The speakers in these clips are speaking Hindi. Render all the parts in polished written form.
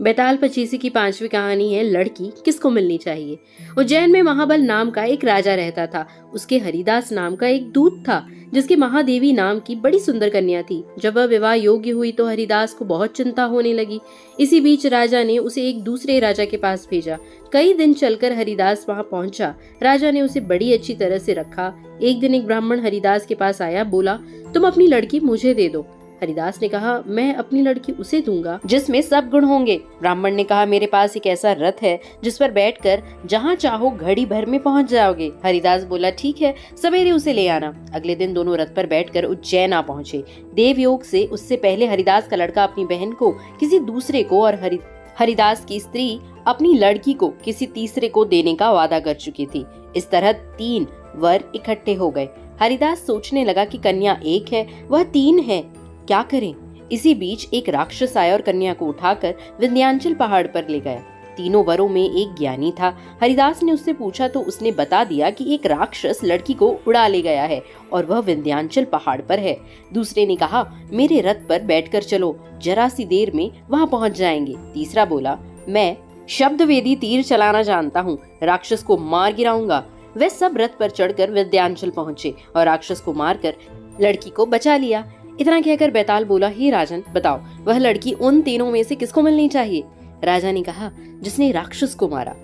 बेताल पचीसी की 5वीं कहानी है लड़की किसको मिलनी चाहिए। उज्जैन में महाबल नाम का एक राजा रहता था। उसके हरिदास नाम का एक दूत था जिसकी महादेवी नाम की बड़ी सुंदर कन्या थी। जब वह विवाह योग्य हुई तो हरिदास को बहुत चिंता होने लगी। इसी बीच राजा ने उसे एक दूसरे राजा के पास भेजा। कई दिन चलकर हरिदास वहां पहुंचा। राजा ने उसे बड़ी अच्छी तरह से रखा। एक दिन एक ब्राह्मण हरिदास के पास आया, बोला, तुम अपनी लड़की मुझे दे दो। हरिदास ने कहा, मैं अपनी लड़की उसे दूंगा जिसमें सब गुण होंगे। ब्राह्मण ने कहा, मेरे पास एक ऐसा रथ है जिस पर बैठकर जहाँ चाहो घड़ी भर में पहुंच जाओगे। हरिदास बोला, ठीक है, सवेरे उसे ले आना। अगले दिन दोनों रथ पर बैठकर उज्जैन आ पहुंचे। देवयोग से उससे पहले हरिदास का लड़का अपनी बहन को किसी दूसरे को और हरिदास की स्त्री अपनी लड़की को किसी तीसरे को देने का वादा कर चुकी थी। इस तरह 3 वर इकट्ठे हो गए। हरिदास सोचने लगा कि कन्या एक है, वह 3 है, क्या करें। इसी बीच एक राक्षस आया और कन्या को उठाकर विंध्याचल पहाड़ पर ले गया। तीनों वरों में एक ज्ञानी था। हरिदास ने उससे पूछा तो उसने बता दिया कि एक राक्षस लड़की को उड़ा ले गया है और वह विंध्याचल पहाड़ पर है। दूसरे ने कहा, मेरे रथ पर बैठकर चलो, जरा सी देर में वहां पहुंच जाएंगे। तीसरा बोला, मैं शब्द वेदी तीर चलाना जानता हूँ, राक्षस को मार गिराऊंगा। वे सब रथ पर चढ़कर विंध्याचल पहुंचे और राक्षस को मारकर लड़की को बचा लिया। इतना कहकर बेताल बोला, हे राजन, बताओ वह लड़की उन तीनों में से किसको मिलनी चाहिए। राजा ने कहा, जिसने राक्षस को मारा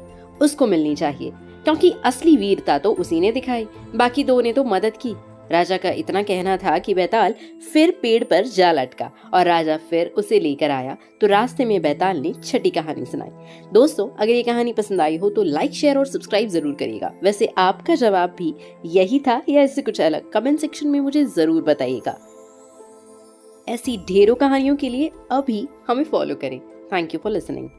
उसको मिलनी चाहिए, क्योंकि असली वीरता तो उसी ने दिखाई, बाकी 2 ने तो मदद की। राजा का इतना कहना था कि बेताल फिर पेड़ पर जा लटका और राजा फिर उसे लेकर आया तो रास्ते में बेताल ने छठी कहानी सुनाई। दोस्तों, अगर ये कहानी पसंद आई हो तो लाइक, शेयर और सब्सक्राइब जरूर करिएगा। वैसे आपका जवाब भी यही था या इससे कुछ अलग, कमेंट सेक्शन में मुझे जरूर बताइएगा। ऐसी ढेरों कहानियों के लिए अभी हमें फॉलो करें। Thank you for listening.